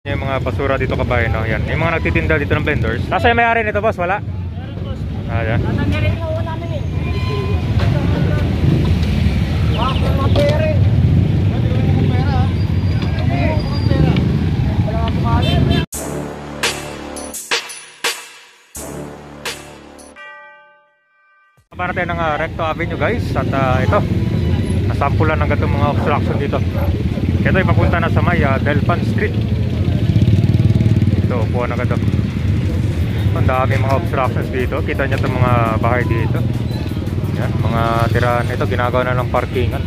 Yung mga basura dito kabayan, no? Yan. Yung mga nagtitinda dito ng vendors. Nasa yung may-ari nito, boss? Wala? Ah, yan. Tatanggalin mo namin eh. Mga pera eh. Wala ka kumali. Para tayo ng Recto Avenue, guys. At ito, nasampulan ng gatong mga obstruction dito. Ito ay papunta na sa may Delpan Street. Ito, upuan na gato. Ang dami mga obstructions dito. Kita nyo itong mga bahay dito. Yan, mga tirahan ito, ginagawa na ng parkingan.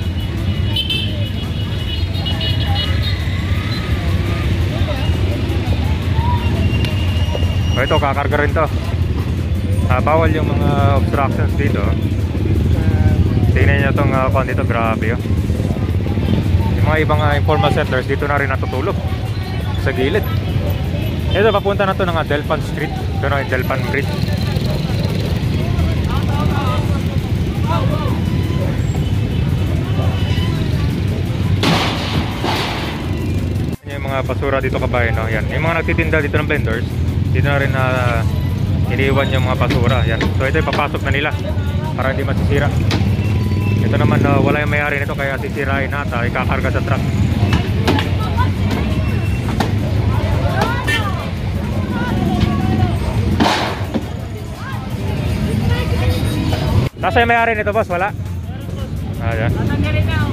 Ito, kakarga rin to. Bawal yung mga obstructions dito. Tingnan nyo itong kung dito, grabe. Yung mga ibang informal settlers dito na rin natutulog sa gilid. Ito, papunta na to ng Delpan Street. Ito na yung Delpan Bridge. Yung mga basura dito kabayan, no? Yan. Yung mga nagtitinda dito ng vendors, dito na rin iniiwan yung mga basura. Yan. So ito ipapasok na nila para hindi masisira. Ito naman wala yung may-ari nito kaya sisirain nata, ikakarga sa truck. Nasa yung may-ari nito, boss? Wala? Ah, yan. Tatanggalin na ako.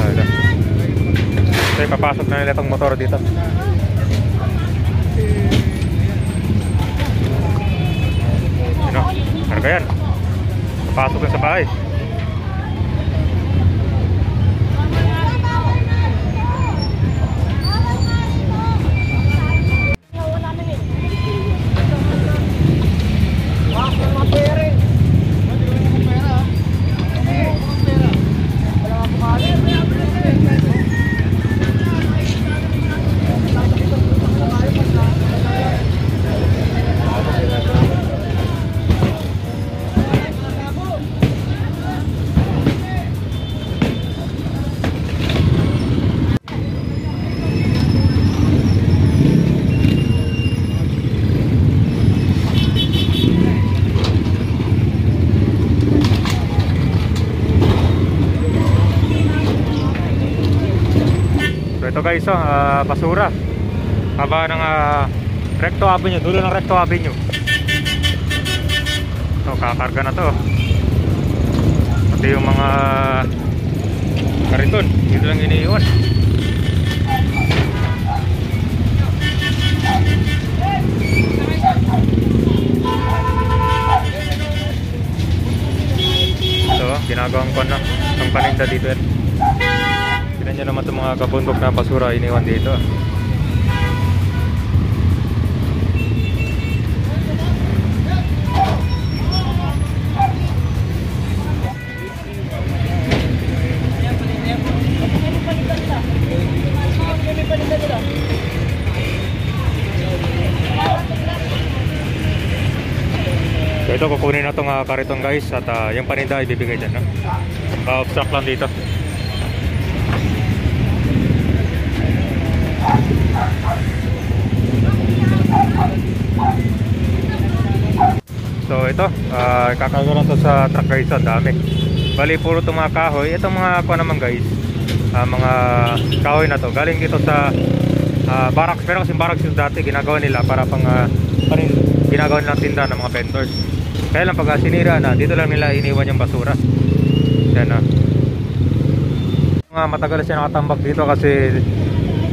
Ah, yan. So ipapasok na nila itong motor dito. Karga yan. Papasok yan sa bahay. Mga pera eh. Wala ka kumali. Ito guys, basura haba ng Recto Avenue, dulo ng Recto Avenue. Ito, kakarga na to. Pati yung mga kariton dito lang iniiwan. Ito, ginagawang kon na ang paninda dito yan. Tignan nyo naman itong mga kabundok na basura iniwan dito. So ito, kukunin na itong kariton guys. At yung paninda ibibigay dyan, no? Obstruct lang dito. So ito, kakarga na to sa truck guys. Ang dami. Bali puro itong mga kahoy. Itong mga kuha naman guys, mga kahoy na to galing dito sa barracks. Pero kasi barracks yung dati ginagawa nila para pang ginagawa nilang tinda ng mga vendors. Kaya lang pag sinira na, dito lang nila iniwan yung basura. Yan na. Matagal siya nakatambak dito kasi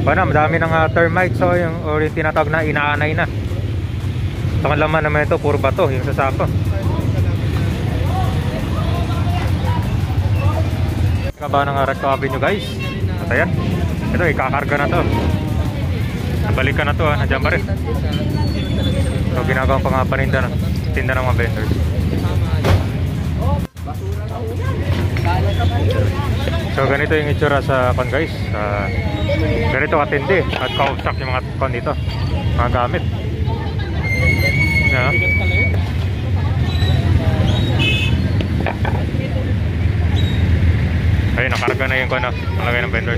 madami ng termites, so yung tinatawag na inaanay na. Sa laman naman ito, puro bato yung sasapa. Kaba ng Recto Avenue guys. At ayan, ito ikakarga na to. Nabalikan na to, nandiyan pa rin. So ginagawang pang paninda na tinda ng mga vendors. So ganito yung itsura sa pan guys. Ganito katindi at ka-obstruct yung mga pan dito, mga gamit. Yeah. Ayun, nakarga na yung kuno, malagay ng vendor.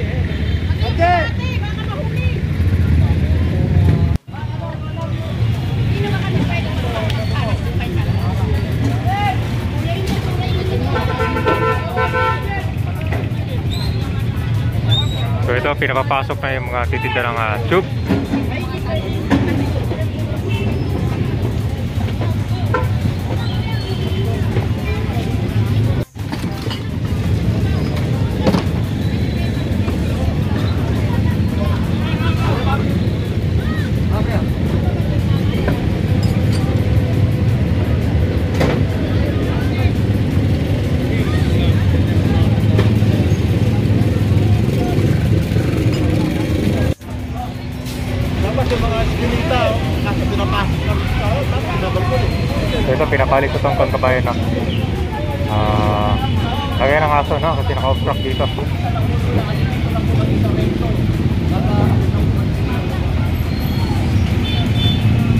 pinapapasok na yung mga titinda ng tube. Ito pinapalit ko tong kabayan na lagay ng aso, no? Kasi naka-obstruct dito.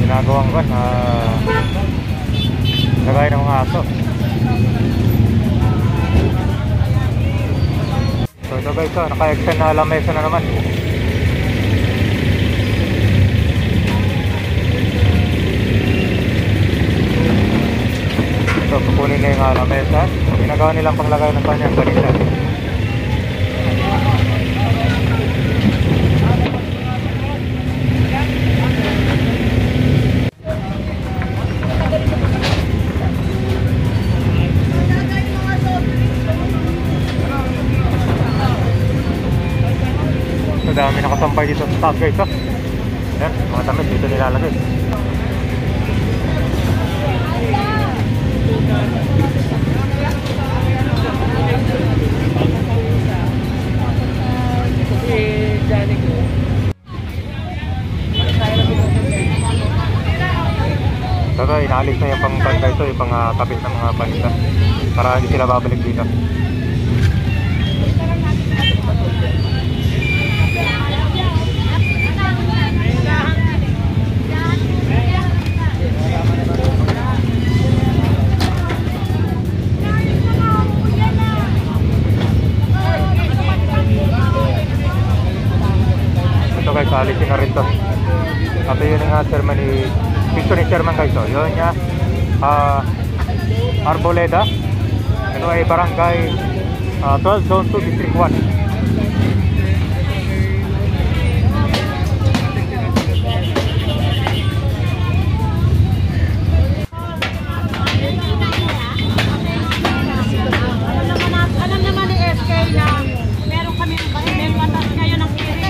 Ginagawang kan lagay ng mga aso. So ito guys, naka-extend na lamesa na naman. So, kukunin na yung lamesa. Ginagawa nilang panglagay ng kanyang panita. So, dami nakasampay dito sa taas guys. Yan, mga damit dito nilalagay. Saka inaalis na yung pang-banda ito, yung pang-kapit ng mga panita para hindi sila babalik dito. Ito guys, alisin na rin to. Ito yun nga chairman ni gusto ni chairman guys, yun niya Arboleda. Ito ay barangay 12 Zone 2 District 1. Alam naman ni SK na meron kami batas ngayon ng kiring.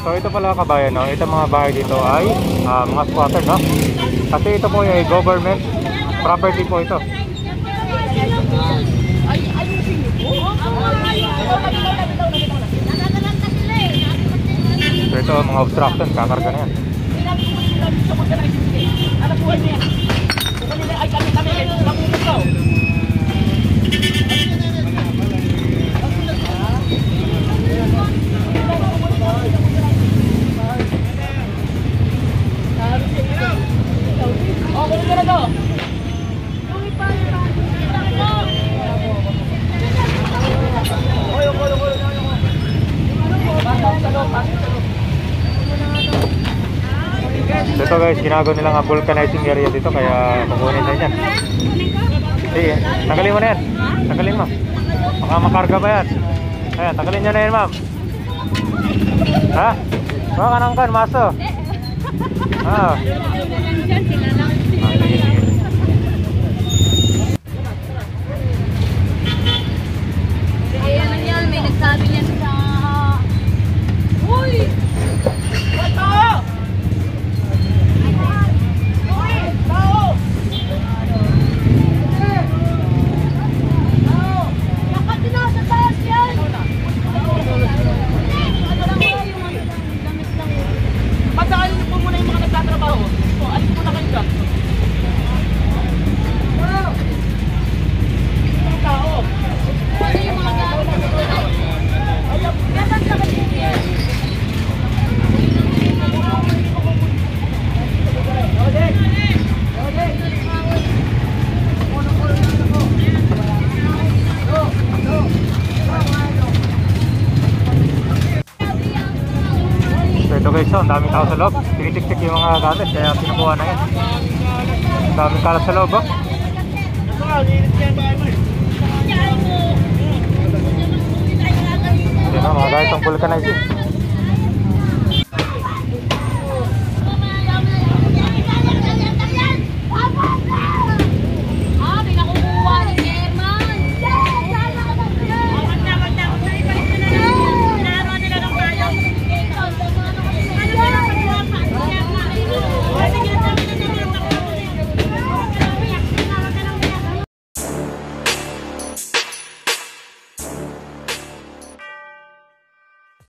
So ito pala kabayan, no? Ito mga bahay dito ay mga squatter, no? Kasi ito po ay government property po ito. So ito mga obstruction, kakarga na yan. So ito guys, ginagawa nilang vulcanizing area dito, kaya kukunin na yan. Sige, tanggalin mo na yan. Tanggalin mo. Baka makarga ba yan? Ayan, tanggalin nyo na yan, ma'am. Ha? Baka nang kan, maso. Ah. Sige, sige. Ayan yan, may nagsabi niyan sa... Uy! Pagdaan niyo po muna yung mga nagtatrabaho. guys, ang daming tao sa loob. Tinitik-tik yung mga gamit, kaya kinukuha na yan. Ang daming kalat sa loob, oh. Yan o, mga guys, ang vulcanizing.